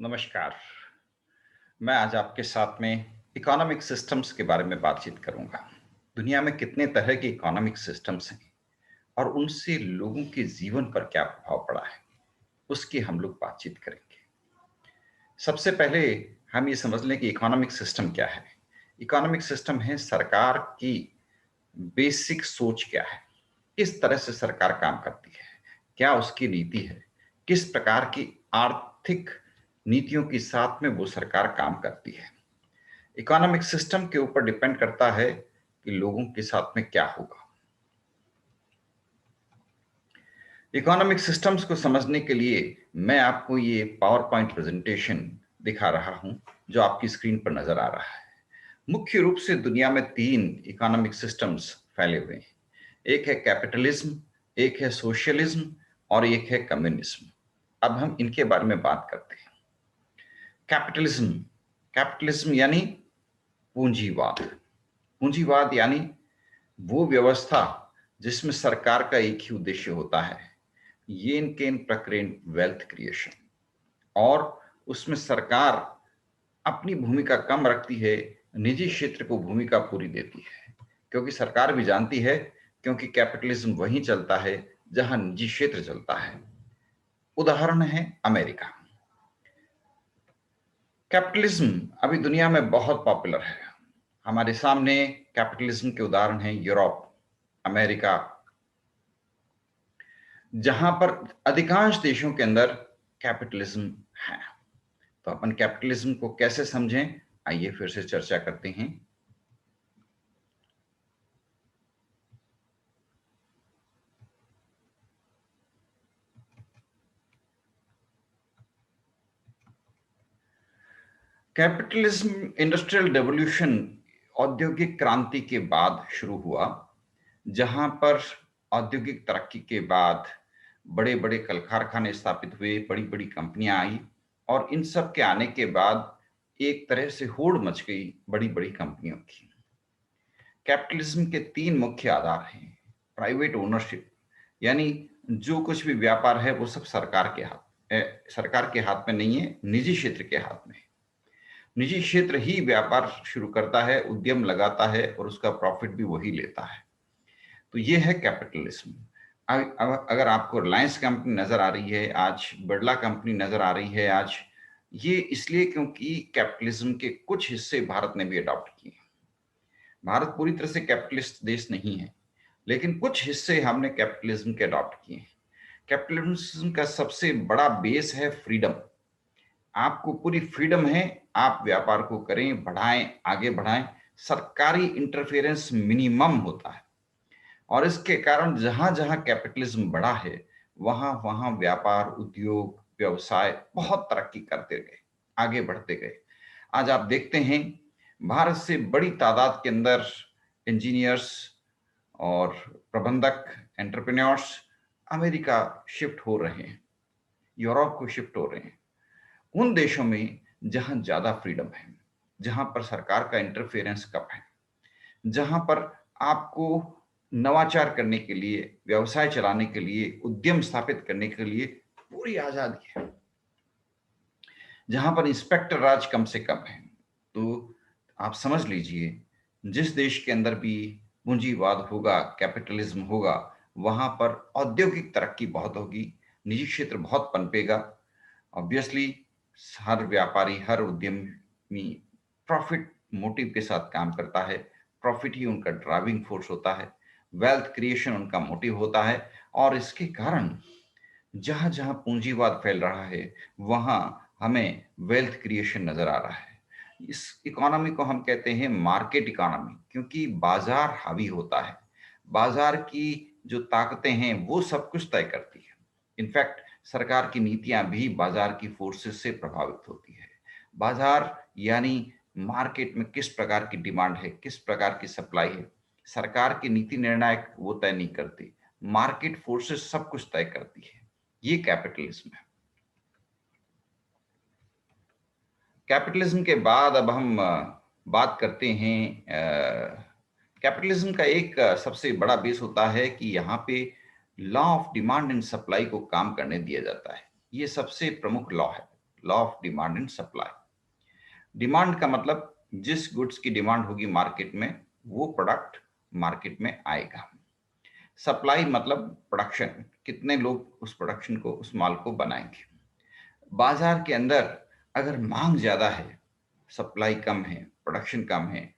नमस्कार। मैं आज आपके साथ में इकोनॉमिक सिस्टम्स के बारे में बातचीत करूंगा। दुनिया में कितने तरह के इकोनॉमिक सिस्टम्स हैं और उनसे लोगों के जीवन पर क्या प्रभाव पड़ा है, उसकी हम लोग बातचीत करेंगे। सबसे पहले हम ये समझ लें कि इकोनॉमिक सिस्टम क्या है। इकोनॉमिक सिस्टम है सरकार की बेसिक सोच क्या है, किस तरह से सरकार काम करती है, क्या उसकी नीति है, किस प्रकार की आर्थिक नीतियों के साथ में वो सरकार काम करती है। इकोनॉमिक सिस्टम के ऊपर डिपेंड करता है कि लोगों के साथ में क्या होगा। इकोनॉमिक सिस्टम्स को समझने के लिए मैं आपको ये पावर पॉइंट प्रेजेंटेशन दिखा रहा हूं, जो आपकी स्क्रीन पर नजर आ रहा है। मुख्य रूप से दुनिया में तीन इकोनॉमिक सिस्टम्स फैले हुए हैं। एक है कैपिटलिज्म, एक है सोशलिज्म और एक है कम्युनिज्म। अब हम इनके बारे में बात करते हैं। कैपिटलिज्म कैपिटलिज्म यानी पूंजीवाद। पूंजीवाद यानी वो व्यवस्था जिसमें सरकार का एक ही उद्देश्य होता है, येन केन प्रक्रेन वेल्थ क्रिएशन, और उसमें सरकार अपनी भूमिका कम रखती है, निजी क्षेत्र को भूमिका पूरी देती है। क्योंकि सरकार भी जानती है, क्योंकि कैपिटलिज्म वहीं चलता है जहां निजी क्षेत्र चलता है। उदाहरण है अमेरिका। कैपिटलिज्म अभी दुनिया में बहुत पॉपुलर है। हमारे सामने कैपिटलिज्म के उदाहरण हैं यूरोप, अमेरिका, जहां पर अधिकांश देशों के अंदर कैपिटलिज्म है। तो अपन कैपिटलिज्म को कैसे समझें, आइए फिर से चर्चा करते हैं। कैपिटलिज्म इंडस्ट्रियल रेवोल्यूशन, औद्योगिक क्रांति के बाद शुरू हुआ, जहां पर औद्योगिक तरक्की के बाद बड़े बड़े कल कारखाने स्थापित हुए, बड़ी बड़ी कंपनियां आई, और इन सब के आने के बाद एक तरह से होड़ मच गई बड़ी बड़ी कंपनियों की। कैपिटलिज्म के तीन मुख्य आधार हैं। प्राइवेट ओनरशिप, यानी जो कुछ भी व्यापार है वो सब सरकार के हाथ में नहीं है, निजी क्षेत्र के हाथ में है। निजी क्षेत्र ही व्यापार शुरू करता है, उद्यम लगाता है और उसका प्रॉफिट भी वही लेता है। तो ये है कैपिटलिज्म। अगर आपको रिलायंस कंपनी नजर आ रही है आज, बिरला कंपनी नजर आ रही है आज, ये इसलिए क्योंकि कैपिटलिज्म के कुछ हिस्से भारत ने भी अडॉप्ट किए। भारत पूरी तरह से कैपिटलिस्ट देश नहीं है, लेकिन कुछ हिस्से हमने कैपिटलिज्म के अडॉप्ट किए हैं। कैपिटलिज्म का सबसे बड़ा बेस है फ्रीडम। आपको पूरी फ्रीडम है, आप व्यापार को करें, बढ़ाएं, आगे बढ़ाएं। सरकारी इंटरफेरेंस मिनिमम होता है, और इसके कारण जहां जहां कैपिटलिज्म बढ़ा है, वहां वहां व्यापार, उद्योग, व्यवसाय बहुत तरक्की करते गए, आगे बढ़ते गए। आज आप देखते हैं भारत से बड़ी तादाद के अंदर इंजीनियर्स और प्रबंधक, एंटरप्रेन्योर्स अमेरिका शिफ्ट हो रहे हैं, यूरोप को शिफ्ट हो रहे हैं, उन देशों में जहां ज्यादा फ्रीडम है, जहां पर सरकार का इंटरफेरेंस कम है, जहां पर आपको नवाचार करने के लिए, व्यवसाय चलाने के लिए, उद्यम स्थापित करने के लिए पूरी आजादी है, जहां पर इंस्पेक्टर राज कम से कम है। तो आप समझ लीजिए, जिस देश के अंदर भी पूंजीवाद होगा, कैपिटलिज्म होगा, वहां पर औद्योगिक तरक्की बहुत होगी, निजी क्षेत्र बहुत पनपेगा। ऑब्वियसली हर व्यापारी, हर उद्यमी प्रॉफिट मोटिव के साथ काम करता है। प्रॉफिट ही उनका ड्राइविंग फोर्स होता है, वेल्थ क्रिएशन उनका मोटिव होता है। और इसके कारण जहां जहां पूंजीवाद फैल रहा है, वहां हमें वेल्थ क्रिएशन नजर आ रहा है। इस इकोनॉमी को हम कहते हैं मार्केट इकोनॉमी, क्योंकि बाजार हावी होता है। बाजार की जो ताकतें हैं वो सब कुछ तय करती है। इनफैक्ट सरकार की नीतियां भी बाजार की फोर्सेस से प्रभावित होती है। बाजार यानी मार्केट में किस प्रकार की डिमांड है, किस प्रकार की सप्लाई है, सरकार की नीति निर्णायक वो तय नहीं करती, मार्केट फोर्सेस सब कुछ तय करती है। ये कैपिटलिज्म है। कैपिटलिज्म के बाद अब हम बात करते हैं। कैपिटलिज्म का एक सबसे बड़ा बेस होता है कि यहाँ पे law of demand and supply को काम करने दिया जाता है। ये सबसे प्रमुख लॉ है, law of demand and supply. Demand का मतलब जिस गुड्स की डिमांड होगी मार्केट में वो प्रोडक्ट मार्केट में आएगा। सप्लाई मतलब प्रोडक्शन, कितने लोग उस प्रोडक्शन को, उस माल को बनाएंगे। बाजार के अंदर अगर मांग ज्यादा है, सप्लाई कम है, प्रोडक्शन कम है,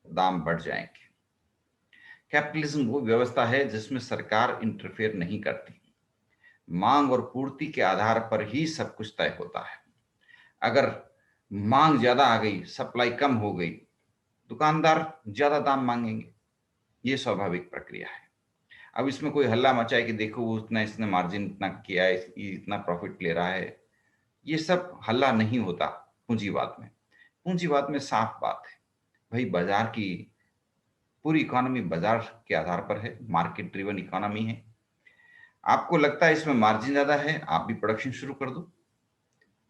दाम बढ़ जाएंगे। कैपिटलिज्म वो व्यवस्था है जिसमें सरकार इंटरफेयर नहीं करती। मांग और पूर्ति के आधार पर ही सब कुछ तय होता है। अगर मांग ज्यादा आ गई, सप्लाई कम हो गई, दुकानदार ज्यादा दाम मांगेंगे। ये स्वाभाविक प्रक्रिया है। अब इसमें कोई हल्ला मचाए कि देखो वो उतना, इसने मार्जिन इतना किया है, ये इतना प्रॉफिट ले रहा है, ये सब हल्ला नहीं होता पूंजीवाद में। पूंजीवाद में साफ बात है, भाई बाजार की पूरी इकोनॉमी बाजार के आधार पर है, मार्केट ड्रिवन इकोनॉमी है। आपको लगता है इसमें मार्जिन ज्यादा है, आप भी प्रोडक्शन शुरू कर दो।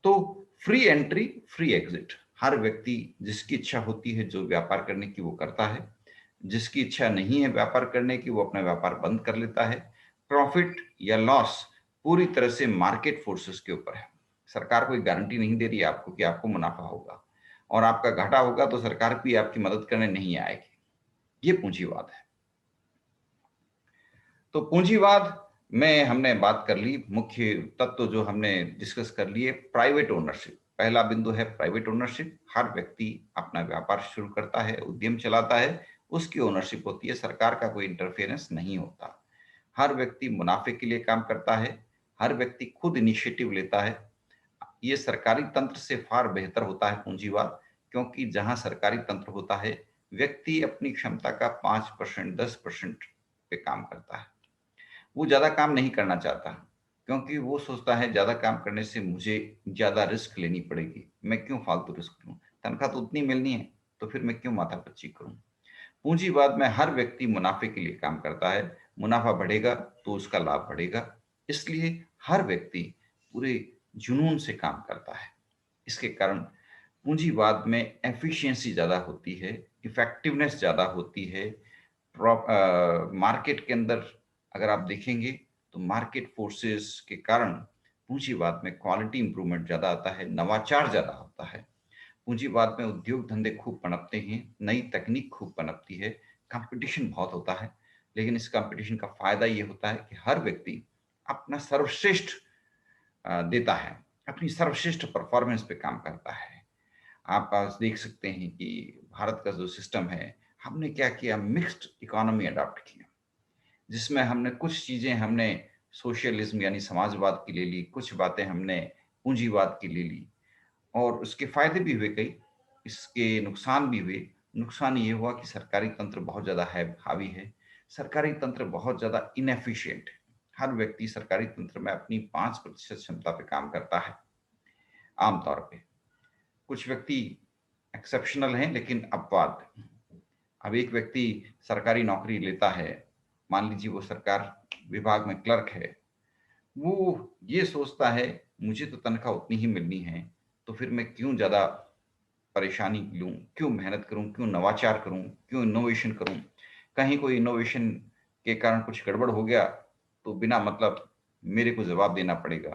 तो फ्री एंट्री फ्री एग्जिट, हर व्यक्ति जिसकी इच्छा होती है जो व्यापार करने की वो करता है, जिसकी इच्छा नहीं है व्यापार करने की वो अपना व्यापार बंद कर लेता है। प्रॉफिट या लॉस पूरी तरह से मार्केट फोर्सेस के ऊपर है। सरकार कोई गारंटी नहीं दे रही है आपको कि आपको मुनाफा होगा, और आपका घाटा होगा तो सरकार भी आपकी मदद करने नहीं आएगी। ये पूंजीवाद है। तो पूंजीवाद में हमने बात कर ली, मुख्य तत्व जो हमने डिस्कस कर लिए। प्राइवेट ओनरशिप, पहला बिंदु है प्राइवेट ओनरशिप। हर व्यक्ति अपना व्यापार शुरू करता है, उद्यम चलाता है, उसकी ओनरशिप होती है, सरकार का कोई इंटरफेरेंस नहीं होता। हर व्यक्ति मुनाफे के लिए काम करता है, हर व्यक्ति खुद इनिशिएटिव लेता है। ये सरकारी तंत्र से फार बेहतर होता है पूंजीवाद, क्योंकि जहां सरकारी तंत्र होता है व्यक्ति अपनी क्षमता का 5% 10% पे काम करता है। वो ज्यादा काम नहीं करना चाहता, क्योंकि वो सोचता है ज्यादा काम करने से मुझे ज्यादा रिस्क लेनी पड़ेगी, मैं क्यों फालतू रिस्क लूं, तनख्वाह तो उतनी मिलनी है, तो फिर मैं क्यों माथापच्ची करूं। पूंजीवाद में हर व्यक्ति मुनाफे के लिए काम करता है, मुनाफा बढ़ेगा तो उसका लाभ बढ़ेगा, इसलिए हर व्यक्ति पूरे जुनून से काम करता है। इसके कारण पूंजीवाद में एफिशिएंसी ज्यादा होती है, इफेक्टिवनेस ज्यादा होती है। मार्केट के अंदर अगर आप देखेंगे तो मार्केट फोर्सेस के कारण पूंजीवाद में क्वालिटी इंप्रूवमेंट ज्यादा आता है, नवाचार ज्यादा होता है। पूंजीवाद में उद्योग धंधे खूब पनपते हैं, नई तकनीक खूब पनपती है, कंपटीशन बहुत होता है। लेकिन इस कंपटीशन का फायदा ये होता है कि हर व्यक्ति अपना सर्वश्रेष्ठ देता है, अपनी सर्वश्रेष्ठ परफॉर्मेंस पे काम करता है। आप आज देख सकते हैं कि भारत का जो सिस्टम है, हमने क्या किया, मिक्स्ड इकोनॉमी अडॉप्ट किया, जिसमें हमने कुछ चीजें हमने सोशलिज्म यानी समाजवाद की ले ली, कुछ बातें हमने पूंजीवाद की ले ली, और उसके फायदे भी हुए कई, इसके नुकसान भी हुए। नुकसान ये हुआ कि सरकारी तंत्र बहुत ज्यादा है, हावी है, सरकारी तंत्र बहुत ज्यादा इनएफिशिएंट है। हर व्यक्ति सरकारी तंत्र में अपनी 5% क्षमता पे काम करता है आमतौर पे। कुछ व्यक्ति एक्सेप्शनल हैं, लेकिन अपवाद। अब एक व्यक्ति सरकारी नौकरी लेता है, मान लीजिए वो सरकार विभाग में क्लर्क है, वो ये सोचता है मुझे तो तनख्वाह उतनी ही मिलनी है, तो फिर मैं क्यों ज्यादा परेशानी लूं, क्यों मेहनत करूं, क्यों नवाचार करूं, क्यों इनोवेशन करूं। कहीं कोई इनोवेशन के कारण कुछ गड़बड़ हो गया तो बिना मतलब मेरे को जवाब देना पड़ेगा,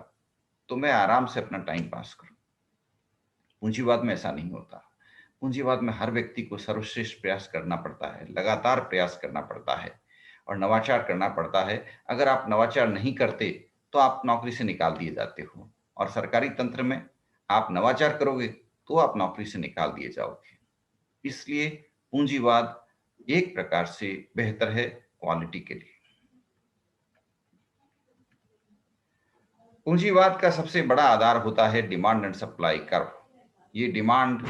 तो मैं आराम से अपना टाइम पास करूं। पूंजीवाद में ऐसा नहीं होता। पूंजीवाद में हर व्यक्ति को सर्वश्रेष्ठ प्रयास करना पड़ता है, लगातार प्रयास करना पड़ता है और नवाचार करना पड़ता है। अगर आप नवाचार नहीं करते तो आप नौकरी से निकाल दिए जाते हो, और सरकारी तंत्र में आप नवाचार करोगे तो आप नौकरी से निकाल दिए जाओगे। इसलिए पूंजीवाद एक प्रकार से बेहतर है क्वालिटी के लिए। पूंजीवाद का सबसे बड़ा आधार होता है डिमांड एंड सप्लाई कर्व। ये डिमांड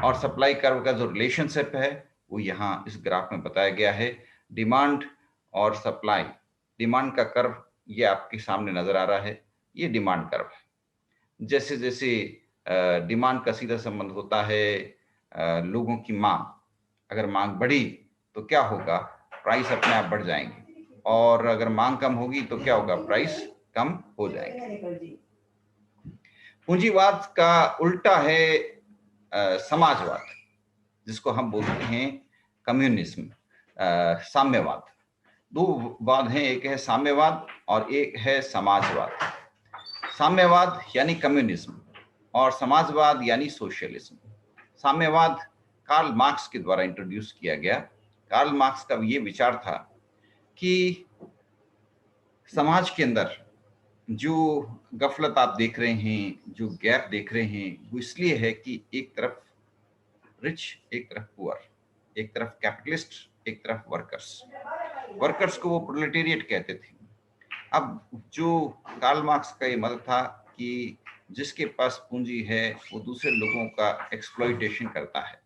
और सप्लाई कर्व का जो रिलेशनशिप है वो यहाँ इस ग्राफ में बताया गया है। डिमांड और सप्लाई, डिमांड का कर्व ये आपके सामने नजर आ रहा है, ये डिमांड कर्व है। जैसे जैसे डिमांड का सीधा संबंध होता है लोगों की मांग, अगर मांग बढ़ी तो क्या होगा, प्राइस अपने आप बढ़ जाएंगे, और अगर मांग कम होगी तो क्या होगा, प्राइस कम हो जाएंगे। पूंजीवाद का उल्टा है समाजवाद, जिसको हम बोलते हैं कम्युनिज्म, साम्यवाद। दो वाद हैं, एक है साम्यवाद और एक है समाजवाद। साम्यवाद यानी कम्युनिज्म और समाजवाद यानी सोशलिज्म। साम्यवाद कार्ल मार्क्स के द्वारा इंट्रोड्यूस किया गया। कार्ल मार्क्स का ये विचार था कि समाज के अंदर जो गफलत आप देख रहे हैं, जो गैप देख रहे हैं, वो इसलिए है कि एक तरफ रिच, एक तरफ पुअर, एक तरफ कैपिटलिस्ट, एक तरफ वर्कर्स। वर्कर्स को वो प्रोलेटेरिएट कहते थे। अब जो कार्ल मार्क्स का ये मत था कि जिसके पास पूंजी है वो दूसरे लोगों का एक्सप्लॉइटेशन करता है,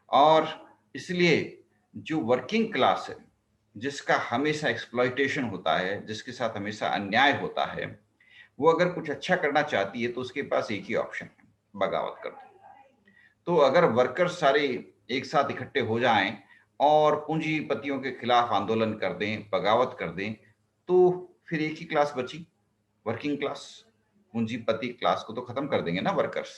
और इसलिए जो वर्किंग क्लास है, जिसका हमेशा एक्सप्लॉइटेशन होता है, जिसके साथ हमेशा अन्याय होता है, वो अगर कुछ अच्छा करना चाहती है तो उसके पास एक ही ऑप्शन है, बगावत कर दो। तो अगर वर्कर्स सारे एक साथ इकट्ठे हो जाएं और पूंजीपतियों के खिलाफ आंदोलन कर दें, बगावत कर दें, तो फिर एक ही क्लास बची, वर्किंग क्लास। पूंजीपति क्लास को तो खत्म कर देंगे ना वर्कर्स।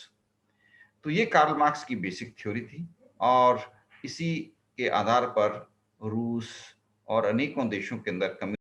तो ये कार्ल मार्क्स की बेसिक थ्योरी थी, और इसी के आधार पर रूस और अनेकों देशों के अंदर